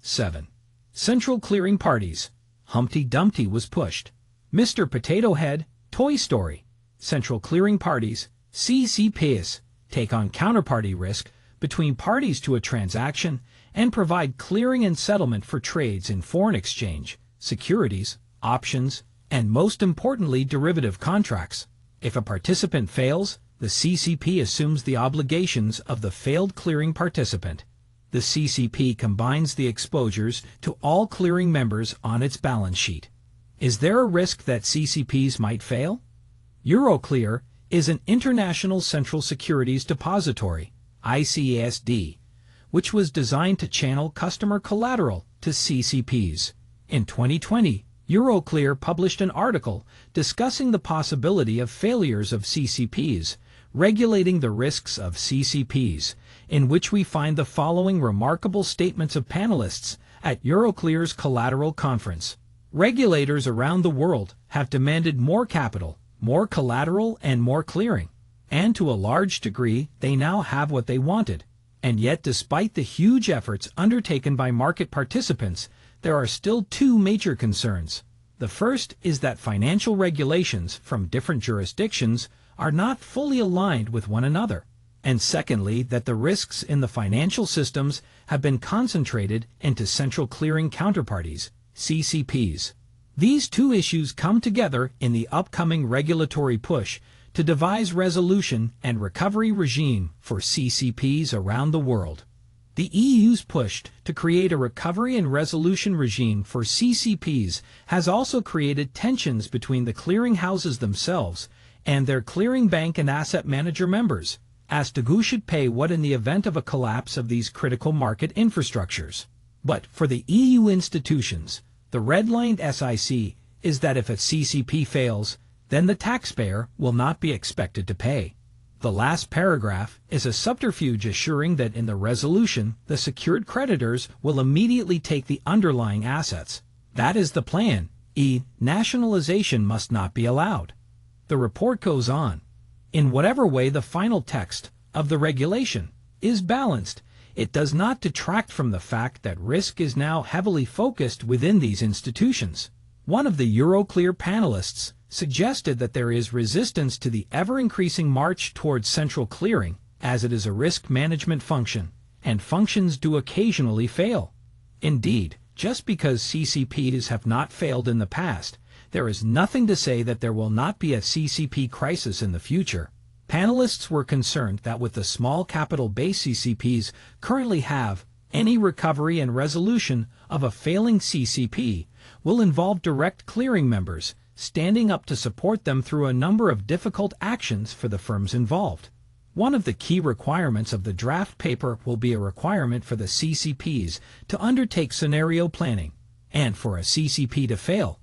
7. Central clearing parties. Humpty Dumpty was pushed. Mr. Potato Head, Toy Story. Central clearing parties, CCPs, take on counterparty risk between parties to a transaction and provide clearing and settlement for trades in foreign exchange, securities, options, and most importantly derivative contracts. If a participant fails, the CCP assumes the obligations of the failed clearing participant. The CCP combines the exposures to all clearing members on its balance sheet. Is there a risk that CCPs might fail? Euroclear is an international central securities depository, ICSD, which was designed to channel customer collateral to CCPs. In 2020, Euroclear published an article discussing the possibility of failures of CCPs, regulating the risks of CCPs, in which we find the following remarkable statements of panelists at Euroclear's collateral conference. Regulators around the world have demanded more capital, more collateral, and more clearing. And to a large degree, they now have what they wanted. And yet, despite the huge efforts undertaken by market participants, there are still two major concerns. The first is that financial regulations from different jurisdictions are not fully aligned with one another. And secondly, that the risks in the financial systems have been concentrated into central clearing counterparties, CCPs. These two issues come together in the upcoming regulatory push to devise resolution and recovery regime for CCPs around the world. The EU's push to create a recovery and resolution regime for CCPs has also created tensions between the clearing houses themselves and their clearing bank and asset manager members, as to who should pay what in the event of a collapse of these critical market infrastructures. But for the EU institutions, the red-lined SIC is that if a CCP fails, then the taxpayer will not be expected to pay. The last paragraph is a subterfuge assuring that in the resolution, the secured creditors will immediately take the underlying assets. That is the plan. Nationalization must not be allowed. The report goes on. In whatever way the final text of the regulation is balanced, it does not detract from the fact that risk is now heavily focused within these institutions. One of the Euroclear panelists suggested that there is resistance to the ever-increasing march towards central clearing, as it is a risk management function, and functions do occasionally fail. Indeed, just because CCPs have not failed in the past, there is nothing to say that there will not be a CCP crisis in the future. Panelists were concerned that with the small capital base CCPs currently have, any recovery and resolution of a failing CCP will involve direct clearing members, standing up to support them through a number of difficult actions for the firms involved. One of the key requirements of the draft paper will be a requirement for the CCPs to undertake scenario planning, and for a CCP to fail,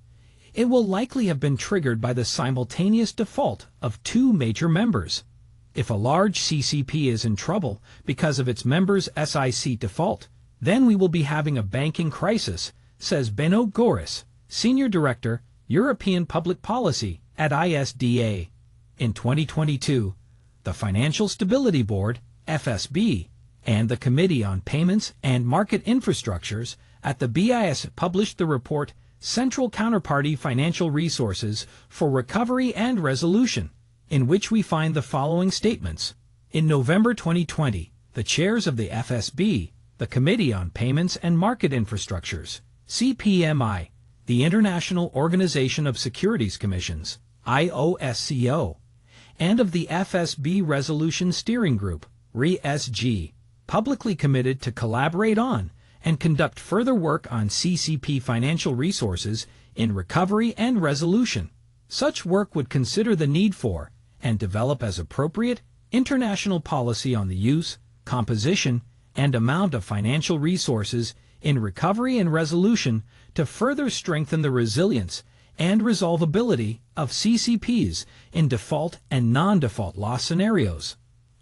it will likely have been triggered by the simultaneous default of two major members. If a large CCP is in trouble because of its members' SIC default, then we will be having a banking crisis, says Benno Goris, Senior Director, European Public Policy at ISDA. In 2022, the Financial Stability Board, FSB, and the Committee on Payments and Market Infrastructures at the BIS published the report Central Counterparty Financial Resources for Recovery and Resolution, in which we find the following statements. In November 2020, the chairs of the FSB, the Committee on Payments and Market Infrastructures, CPMI, the International Organization of Securities Commissions, IOSCO, and of the FSB Resolution Steering Group, RESG, publicly committed to collaborate on and conduct further work on CCP financial resources in recovery and resolution. Such work would consider the need for, and develop as appropriate, international policy on the use, composition, and amount of financial resources in recovery and resolution to further strengthen the resilience and resolvability of CCPs in default and non-default loss scenarios.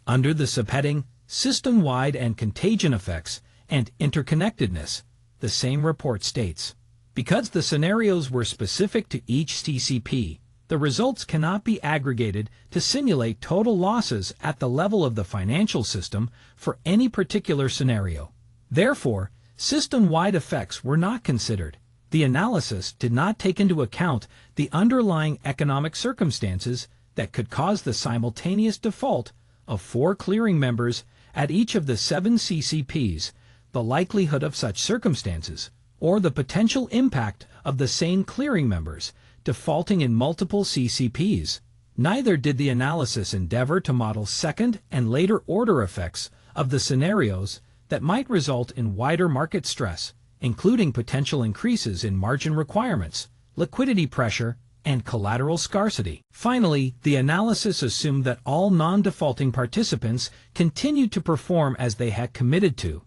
Under the subheading System-Wide and Contagion Effects and Interconnectedness, the same report states, because the scenarios were specific to each CCP, the results cannot be aggregated to simulate total losses at the level of the financial system for any particular scenario. Therefore, System-wide effects were not considered. The analysis did not take into account the underlying economic circumstances that could cause the simultaneous default of 4 clearing members at each of the 7 CCPs, the likelihood of such circumstances, or the potential impact of the same clearing members defaulting in multiple CCPs. Neither did the analysis endeavor to model second and later order effects of the scenarios that might result in wider market stress, including potential increases in margin requirements, liquidity pressure, and collateral scarcity. Finally, the analysis assumed that all non-defaulting participants continued to perform as they had committed to.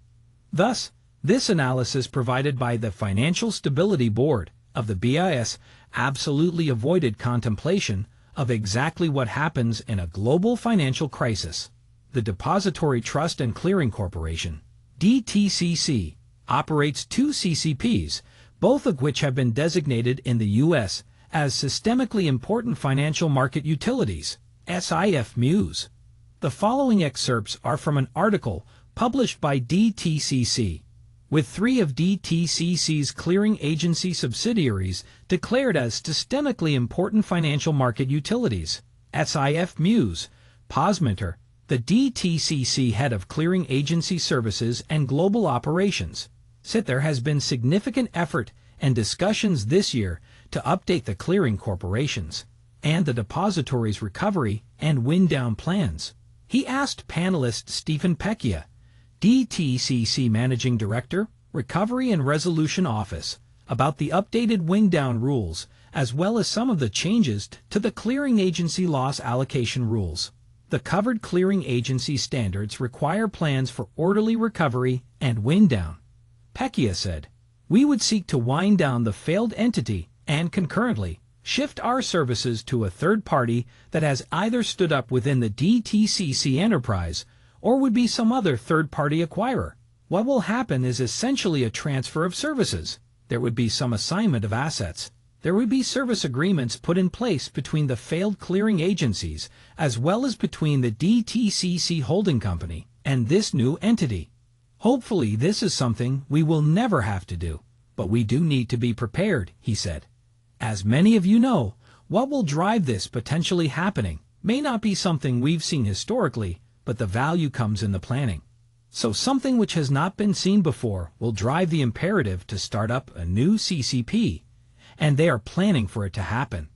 Thus, this analysis provided by the Financial Stability Board of the BIS absolutely avoided contemplation of exactly what happens in a global financial crisis. The Depository Trust and Clearing Corporation, DTCC, operates 2 CCPs, both of which have been designated in the U.S. as systemically important financial market utilities, SIF-MUs. The following excerpts are from an article published by DTCC, with 3 of DTCC's clearing agency subsidiaries declared as systemically important financial market utilities, SIF-MUs. Posminter, the DTCC head of Clearing Agency Services and Global Operations, said there has been significant effort and discussions this year to update the clearing corporations and the depository's recovery and wind-down plans. He asked panelist Stephen Pecchia, DTCC Managing Director, Recovery and Resolution Office, about the updated wind-down rules as well as some of the changes to the clearing agency loss allocation rules. The covered clearing agency standards require plans for orderly recovery and wind-down. Pecchia said, "We would seek to wind down the failed entity and concurrently shift our services to a third party that has either stood up within the DTCC enterprise or would be some other third-party acquirer. What will happen is essentially a transfer of services. There would be some assignment of assets. There would be service agreements put in place between the failed clearing agencies as well as between the DTCC holding company and this new entity. Hopefully this is something we will never have to do, but we do need to be prepared," he said. As many of you know, what will drive this potentially happening may not be something we've seen historically, but the value comes in the planning. So something which has not been seen before will drive the imperative to start up a new CCP, and they are planning for it to happen.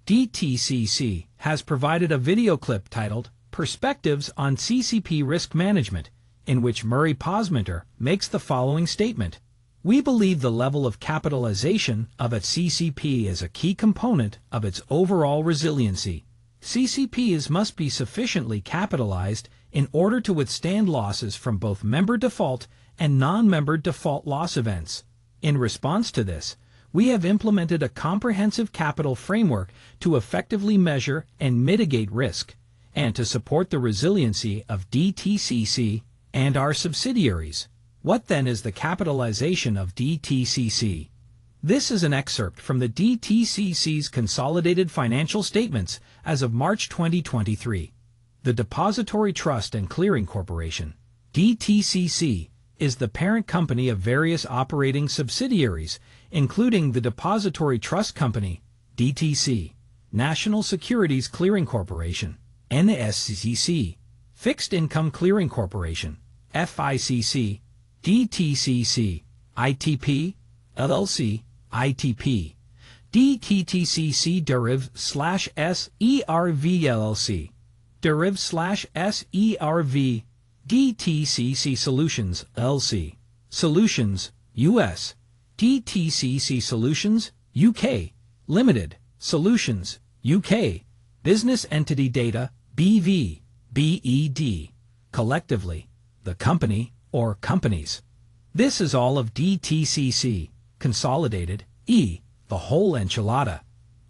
DTCC has provided a video clip titled Perspectives on CCP Risk Management, in which Murray Posminter makes the following statement. "We believe the level of capitalization of a CCP is a key component of its overall resiliency. CCPs must be sufficiently capitalized in order to withstand losses from both member default and non-member default loss events. In response to this, we have implemented a comprehensive capital framework to effectively measure and mitigate risk, and to support the resiliency of DTCC and our subsidiaries." What then is the capitalization of DTCC? This is an excerpt from the DTCC's consolidated financial statements as of March 2023. The Depository Trust and Clearing Corporation, DTCC, is the parent company of various operating subsidiaries, including the Depository Trust Company, DTC, National Securities Clearing Corporation, NSCC, Fixed Income Clearing Corporation, FICC, DTCC, ITP, LLC, ITP, DTCC Deriv/SERV LLC, Deriv/SERV, DTCC Solutions LLC, Solutions, U.S., DTCC Solutions, UK, Limited, Solutions, UK, Business Entity Data, BV, BED, collectively, the company or companies. This is all of DTCC, consolidated, the whole enchilada.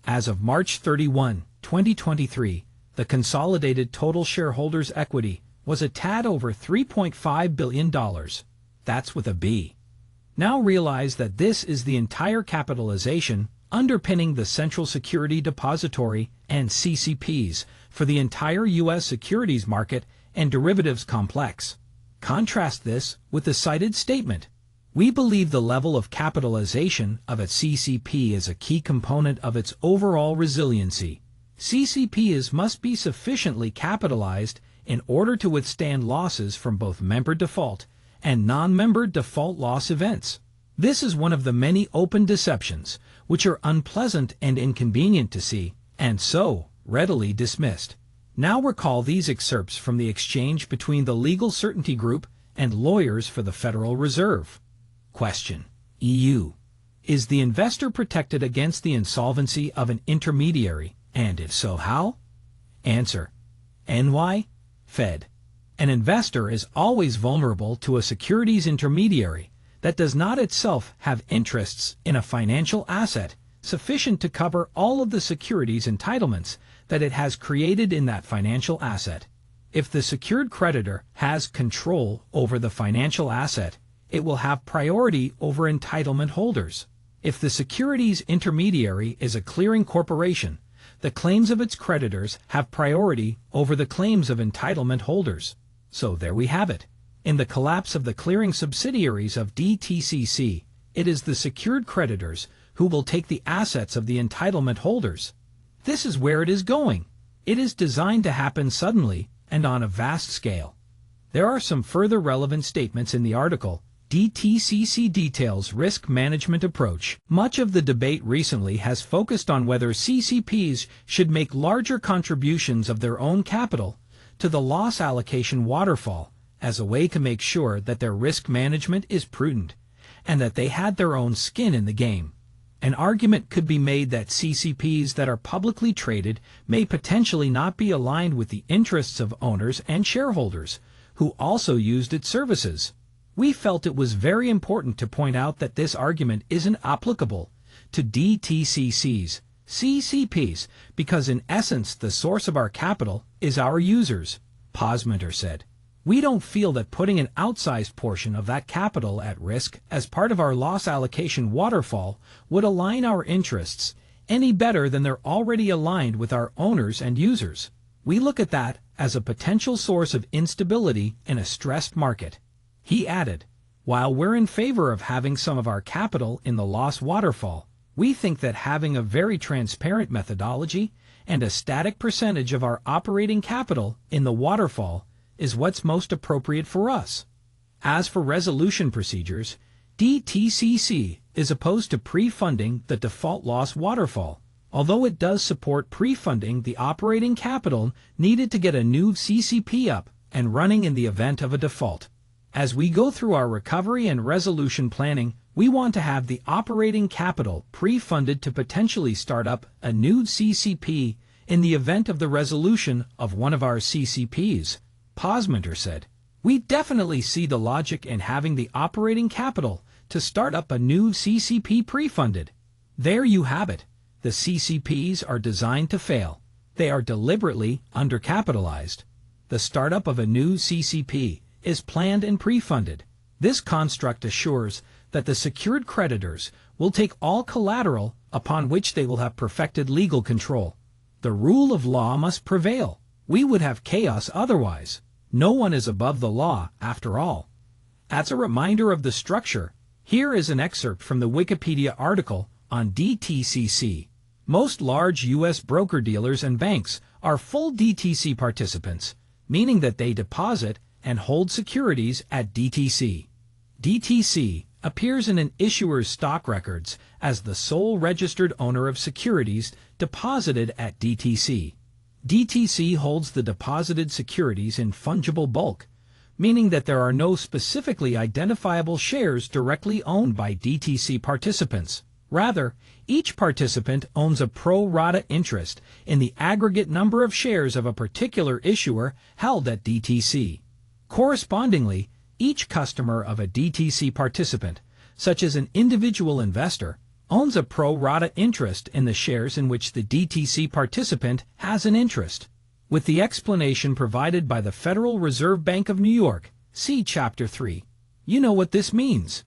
As of March 31, 2023, the consolidated total shareholders' equity was a tad over $3.5 billion. That's with a B. Now realize that this is the entire capitalization underpinning the Central Security Depository and CCPs for the entire U.S. securities market and derivatives complex. Contrast this with the cited statement. We believe the level of capitalization of a CCP is a key component of its overall resiliency. CCPs must be sufficiently capitalized in order to withstand losses from both member default and non-member default loss events. This is one of the many open deceptions which are unpleasant and inconvenient to see, and so readily dismissed. Now recall these excerpts from the exchange between the Legal Certainty Group and lawyers for the Federal Reserve. Question. EU. Is the investor protected against the insolvency of an intermediary, and if so, how? Answer. NY. Fed. An investor is always vulnerable to a securities intermediary that does not itself have interests in a financial asset sufficient to cover all of the securities entitlements that it has created in that financial asset. If the secured creditor has control over the financial asset, it will have priority over entitlement holders. If the securities intermediary is a clearing corporation, the claims of its creditors have priority over the claims of entitlement holders. So there we have it. In the collapse of the clearing subsidiaries of DTCC, it is the secured creditors who will take the assets of the entitlement holders. This is where it is going. It is designed to happen suddenly and on a vast scale. There are some further relevant statements in the article. DTCC details risk management approach. Much of the debate recently has focused on whether CCPs should make larger contributions of their own capital to the loss allocation waterfall as a way to make sure that their risk management is prudent and that they had their own skin in the game. An argument could be made that CCPs that are publicly traded may potentially not be aligned with the interests of owners and shareholders who also used its services. We felt it was very important to point out that this argument isn't applicable to DTCCs, CCPs, because in essence the source of our capital is our users, Posmenter said. We don't feel that putting an outsized portion of that capital at risk as part of our loss allocation waterfall would align our interests any better than they're already aligned with our owners and users. We look at that as a potential source of instability in a stressed market. He added, while we're in favor of having some of our capital in the loss waterfall, we think that having a very transparent methodology and a static percentage of our operating capital in the waterfall is what's most appropriate for us. As for resolution procedures, DTCC is opposed to pre-funding the default loss waterfall, although it does support pre-funding the operating capital needed to get a new CCP up and running in the event of a default. As we go through our recovery and resolution planning, we want to have the operating capital pre-funded to potentially start up a new CCP in the event of the resolution of one of our CCPs, Posmenter said. We definitely see the logic in having the operating capital to start up a new CCP pre-funded. There you have it. The CCPs are designed to fail. They are deliberately undercapitalized. The startup of a new CCP is planned and pre-funded. This construct assures that the secured creditors will take all collateral upon which they will have perfected legal control. The rule of law must prevail. We would have chaos otherwise. No one is above the law, after all. As a reminder of the structure, here is an excerpt from the Wikipedia article on DTCC. Most large U.S. broker-dealers and banks are full DTC participants, meaning that they deposit and hold securities at DTC. DTC appears in an issuer's stock records as the sole registered owner of securities deposited at DTC. DTC holds the deposited securities in fungible bulk, meaning that there are no specifically identifiable shares directly owned by DTC participants. Rather, each participant owns a pro rata interest in the aggregate number of shares of a particular issuer held at DTC. Correspondingly, each customer of a DTC participant, such as an individual investor, owns a pro rata interest in the shares in which the DTC participant has an interest. With the explanation provided by the Federal Reserve Bank of New York, see Chapter 3. You know what this means.